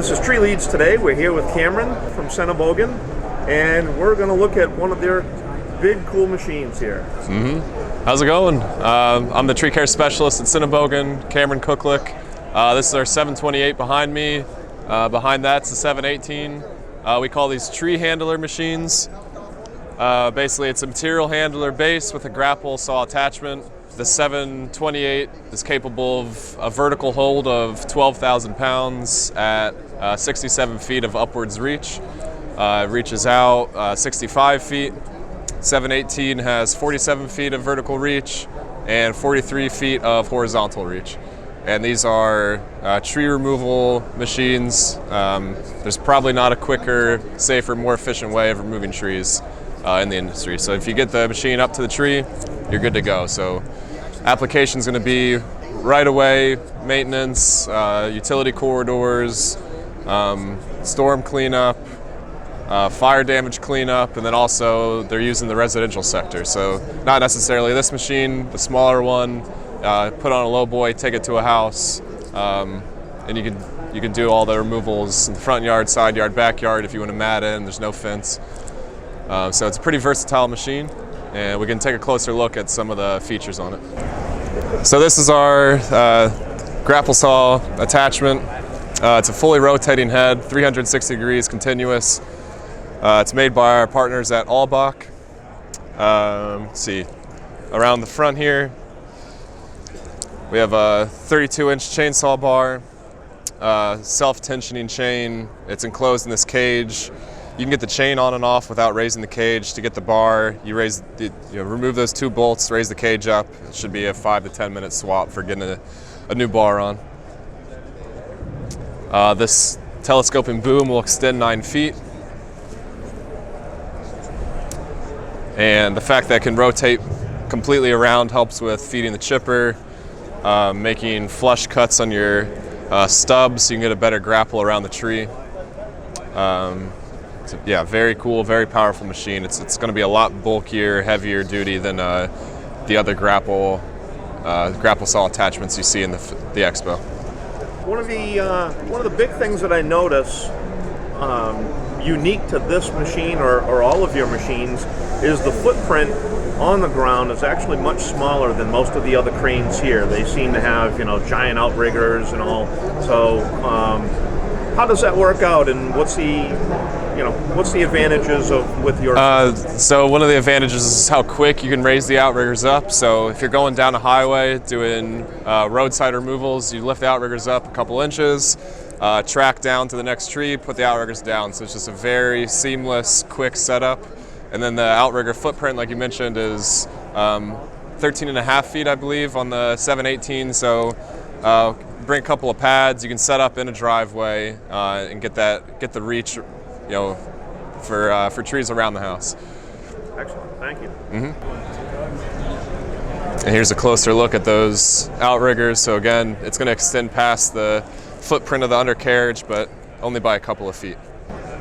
This is Tree Leads Today. We're here with Cameron from Sennebogen, and we're going to look at one of their big, cool machines here. How's it going? I'm the tree care specialist at Sennebogen, Cameron Cooklick. This is our 728 behind me. Behind that's the 718. We call these tree handler machines. Basically, it's a material handler base with a grapple saw attachment. The 728 is capable of a vertical hold of 12,000 pounds at 67 feet of upwards reach. It reaches out 65 feet. 718 has 47 feet of vertical reach and 43 feet of horizontal reach. And these are tree removal machines. There's probably not a quicker, safer, more efficient way of removing trees in the industry. So if you get the machine up to the tree, you're good to go. So application is going to be right away maintenance, utility corridors, storm cleanup, fire damage cleanup, and then also they're using the residential sector. So not necessarily this machine, the smaller one, put on a low boy, take it to a house, and you can do all the removals in the front yard, side yard, backyard if you want to mat in. There's no fence. So it's a pretty versatile machine, and we can take a closer look at some of the features on it. So this is our grapple saw attachment. It's a fully rotating head, 360 degrees continuous. It's made by our partners at Albach. Let's see, around the front here, we have a 32-inch chainsaw bar, self-tensioning chain. It's enclosed in this cage. You can get the chain on and off without raising the cage. To get the bar, you remove those two bolts, raise the cage up. It should be a 5 to 10 minute swap for getting a new bar on. This telescoping boom will extend 9 feet. And the fact that it can rotate completely around helps with feeding the chipper, making flush cuts on your stubs so you can get a better grapple around the tree. So yeah, very cool, very powerful machine. It's going to be a lot bulkier, heavier duty than the other grapple saw attachments you see in the expo. One of the big things that I notice unique to this machine or all of your machines is the footprint on the ground is actually much smaller than most of the other cranes here. They seem to have giant outriggers and all. So how does that work out, and what's the advantages with your? So one of the advantages is how quick you can raise the outriggers up. So if you're going down a highway doing roadside removals, you lift the outriggers up a couple inches, track down to the next tree, put the outriggers down. So it's just a very seamless, quick setup. And then the outrigger footprint, like you mentioned, is 13.5 feet, I believe, on the 718. So bring a couple of pads. You can set up in a driveway and get the reach, for trees around the house. Excellent, thank you. And here's a closer look at those outriggers. So again, it's going to extend past the footprint of the undercarriage, but only by a couple of feet.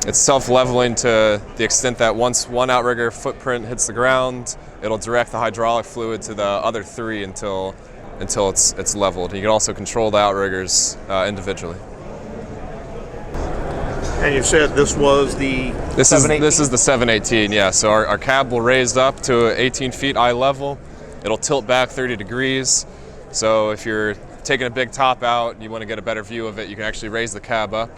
It's self-leveling to the extent that once one outrigger footprint hits the ground, it'll direct the hydraulic fluid to the other three until it's leveled. You can also control the outriggers individually. And you said this was the 718? This is the 718, yeah. So our cab will raise up to 18 feet eye level. It'll tilt back 30 degrees. So if you're taking a big top out and you want to get a better view of it, you can actually raise the cab up.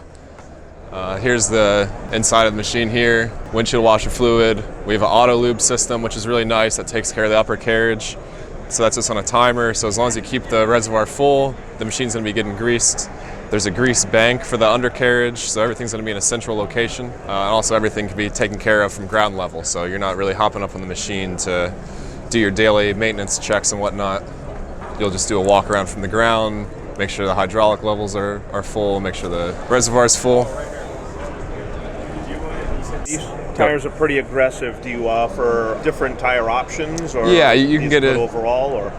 Here's the inside of the machine here. Windshield washer fluid. We have an auto lube system, which is really nice. That takes care of the upper carriage. So that's just on a timer. So as long as you keep the reservoir full, the machine's going to be getting greased. There's a grease bank for the undercarriage, so everything's going to be in a central location. And also everything can be taken care of from ground level, so you're not really hopping up on the machine to do your daily maintenance checks and whatnot. You'll just do a walk around from the ground, make sure the hydraulic levels are full, make sure the reservoir is full. These tires are pretty aggressive. Do you offer different tire options, or yeah, you can get it overall, or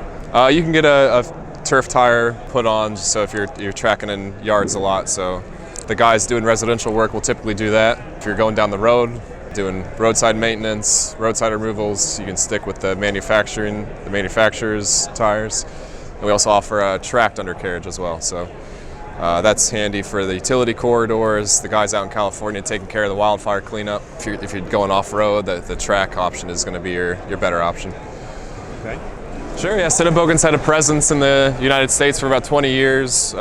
you can get a turf tire put on, so if you're tracking in yards a lot. So the guys doing residential work will typically do that. If you're going down the road, doing roadside maintenance, roadside removals, you can stick with the manufacturer's tires. And we also offer a tracked undercarriage as well. So That's handy for the utility corridors, the guys out in California taking care of the wildfire cleanup. If you're going off-road, the track option is going to be your better option. Okay. Sure, yeah. Sennebogen's had a presence in the United States for about 20 years.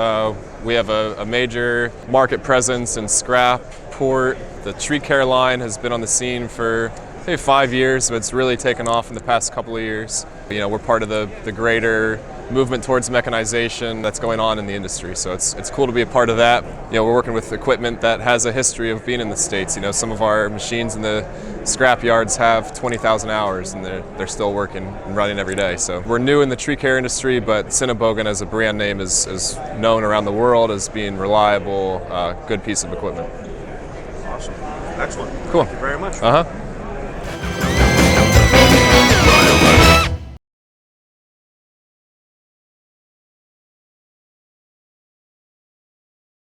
We have a major market presence in scrap, port. The tree care line has been on the scene for maybe 5 years, but it's really taken off in the past couple of years. You know, we're part of the greater movement towards mechanization that's going on in the industry, so it's cool to be a part of that. You know, we're working with equipment that has a history of being in the States. You know, some of our machines in the scrap yards have 20,000 hours, and they're still working and running every day. So we're new in the tree care industry, but Sennebogen as a brand name is known around the world as being reliable, good piece of equipment. Awesome. Excellent. Cool. Thank you very much. Uh-huh.